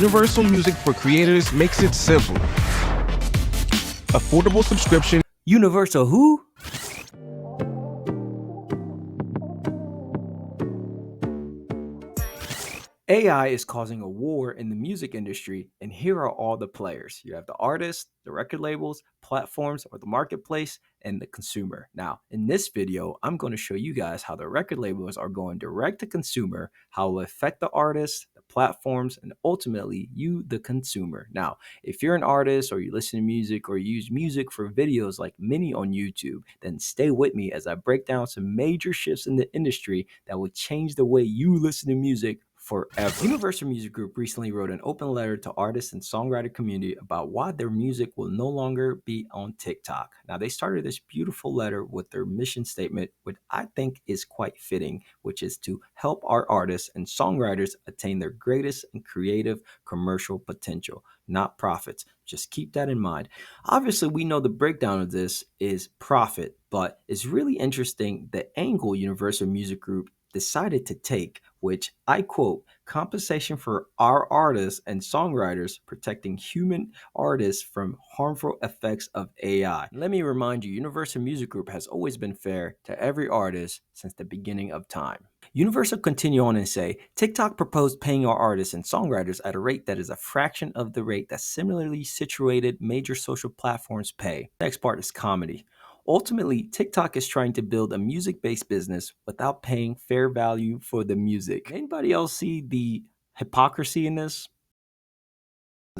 Universal Music for Creators makes it simple. Affordable subscription. Universal who? AI is causing a war in the music industry, and here are all the players. You have the artists, the record labels, platforms, or the marketplace, and the consumer. Now, in this video, I'm going to show you guys how the record labels are going direct to consumer, how it will affect the artists, the platforms, and ultimately you, the consumer. Now, if you're an artist or you listen to music or you use music for videos like many on YouTube, then stay with me as I break down some major shifts in the industry that will change the way you listen to music forever. Universal Music Group recently wrote an open letter to artists and songwriter community about why their music will no longer be on TikTok. Now, they started this beautiful letter with their mission statement, which I think is quite fitting, which is to help our artists and songwriters attain their greatest and creative commercial potential, not profits. Just keep that in mind. Obviously, we know the breakdown of this is profit, but it's really interesting the angle Universal Music Group decided to take, which I quote, compensation for our artists and songwriters protecting human artists from harmful effects of AI. Let me remind you, Universal Music Group has always been fair to every artist since the beginning of time. Universal continue on and say, TikTok proposed paying our artists and songwriters at a rate that is a fraction of the rate that similarly situated major social platforms pay. The next part is comedy. Ultimately, TikTok is trying to build a music-based business without paying fair value for the music. Anybody else see the hypocrisy in this?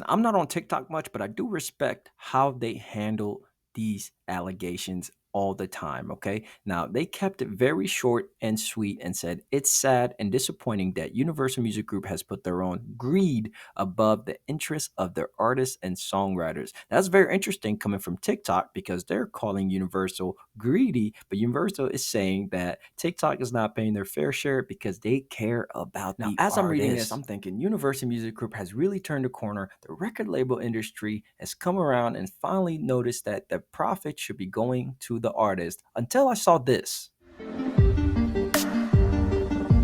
I'm not on TikTok much, but I do respect how they handle these allegations all the time, okay? Now, they kept it very short and sweet and said, it's sad and disappointing that Universal Music Group has put their own greed above the interests of their artists and songwriters. That's very interesting coming from TikTok because they're calling Universal greedy, but Universal is saying that TikTok is not paying their fair share because they care about the artists. As I'm reading this, I'm thinking Universal Music Group has really turned a corner. The record label industry has come around and finally noticed that the profit should be going to the artist. Until I saw this.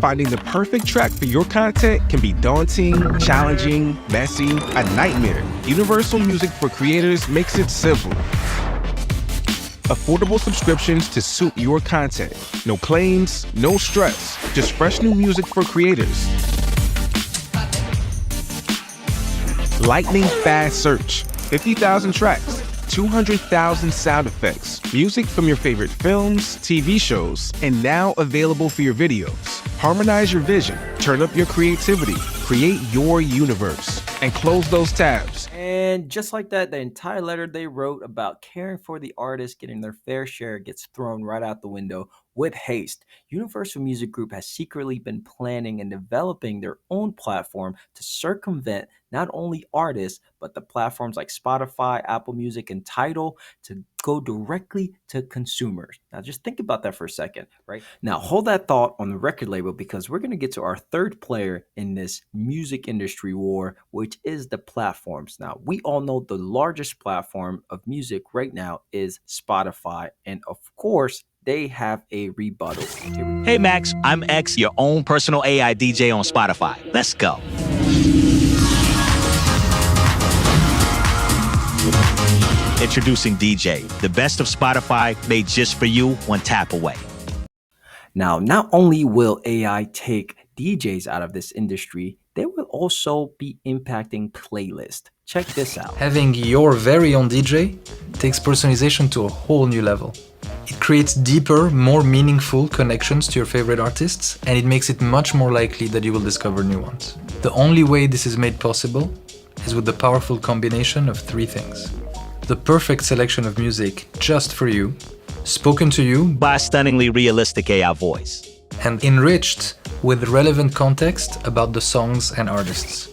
Finding the perfect track for your content can be daunting, challenging, messy, a nightmare. Universal Music for Creators makes it simple. Affordable subscriptions to suit your content. No claims, no stress, just fresh new music for creators. Lightning fast search, 50,000 tracks, 200,000 sound effects, music from your favorite films, TV shows, and now available for your videos. Harmonize your vision, turn up your creativity, create your universe, and close those tabs. And just like that, the entire letter they wrote about caring for the artist getting their fair share gets thrown right out the window with haste. Universal Music Group has secretly been planning and developing their own platform to circumvent not only artists, but the platforms like Spotify, Apple Music, and Tidal to go directly to consumers. Now, just think about that for a second, right? Now, hold that thought on the record label because we're going to get to our third player in this music industry war, which is the platforms. Now, we all know the largest platform of music right now is Spotify, and of course, they have a rebuttal. Hey Max, I'm X, your own personal AI DJ on Spotify. Let's go. Introducing DJ, the best of Spotify made just for you, one tap away. Now, not only will AI take DJs out of this industry, they will also be impacting playlists. Check this out. Having your very own DJ takes personalization to a whole new level. It creates deeper, more meaningful connections to your favorite artists, and it makes it much more likely that you will discover new ones. The only way this is made possible is with the powerful combination of three things. The perfect selection of music just for you, spoken to you by a stunningly realistic AI voice, and enriched with relevant context about the songs and artists.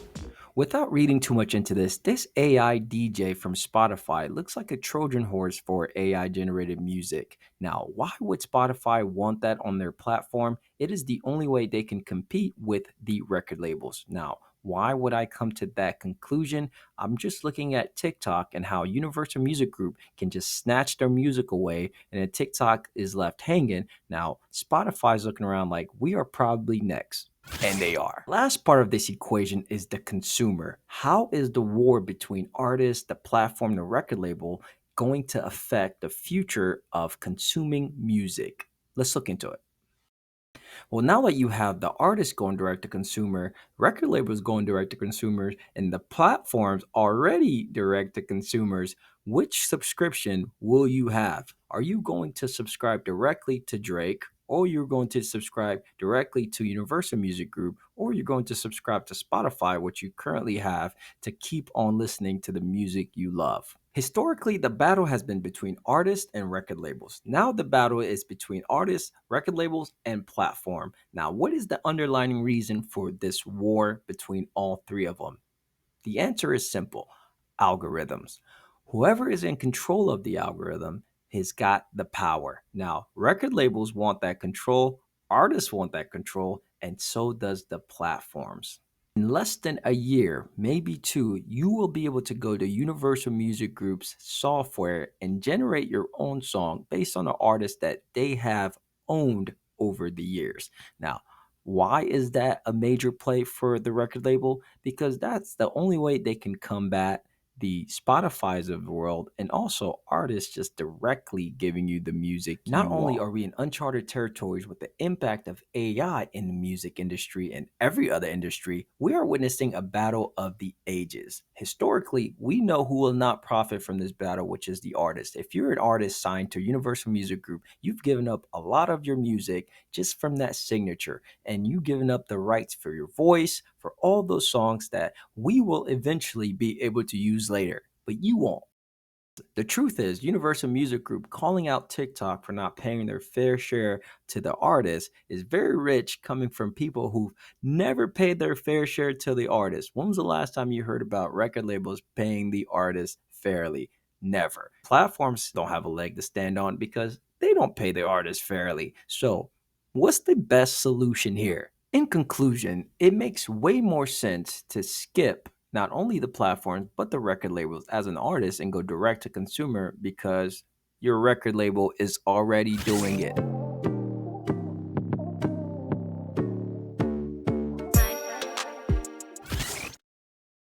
Without reading too much into this AI DJ from Spotify looks like a Trojan horse for AI-generated music. Now, why would Spotify want that on their platform? It is the only way they can compete with the record labels. Now, why would I come to that conclusion? I'm just looking at TikTok and how Universal Music Group can just snatch their music away and then TikTok is left hanging. Now, Spotify's looking around like we are probably next. And they are. Last part of this equation is the consumer. How is the war between artists, the platform, the record label going to affect the future of consuming music? Let's look into it. Well, now that you have the artist going direct to consumer, record labels going direct to consumers, and the platforms already direct to consumers, which subscription will you have? Are you going to subscribe directly to Drake, or you're going to subscribe directly to Universal Music Group, or you're going to subscribe to Spotify, which you currently have, to keep on listening to the music you love? Historically, the battle has been between artists and record labels. Now the battle is between artists, record labels, and platform. Now, what is the underlying reason for this war between all three of them? The answer is simple: algorithms. Whoever is in control of the algorithm has got the power. Now, record labels want that control, artists want that control, and so does the platforms. In less than a year, maybe two, you will be able to go to Universal Music Group's software and generate your own song based on the artist that they have owned over the years. Now, why is that a major play for the record label? Because that's the only way they can combat the Spotify's of the world and also artists just directly giving you the music. Not only are we in uncharted territories with the impact of AI in the music industry and every other industry, we are witnessing a battle of the ages. Historically, we know who will not profit from this battle, which is the artist. If you're an artist signed to Universal Music Group, you've given up a lot of your music just from that signature, and you've given up the rights for your voice, for all those songs that we will eventually be able to use later, but you won't. The truth is, Universal Music Group calling out TikTok for not paying their fair share to the artists is very rich, coming from people who've never paid their fair share to the artists. When was the last time you heard about record labels paying the artists fairly? Never. Platforms don't have a leg to stand on because they don't pay the artists fairly. So, what's the best solution here? In conclusion, it makes way more sense to skip not only the platforms but the record labels as an artist and go direct to consumer because your record label is already doing it.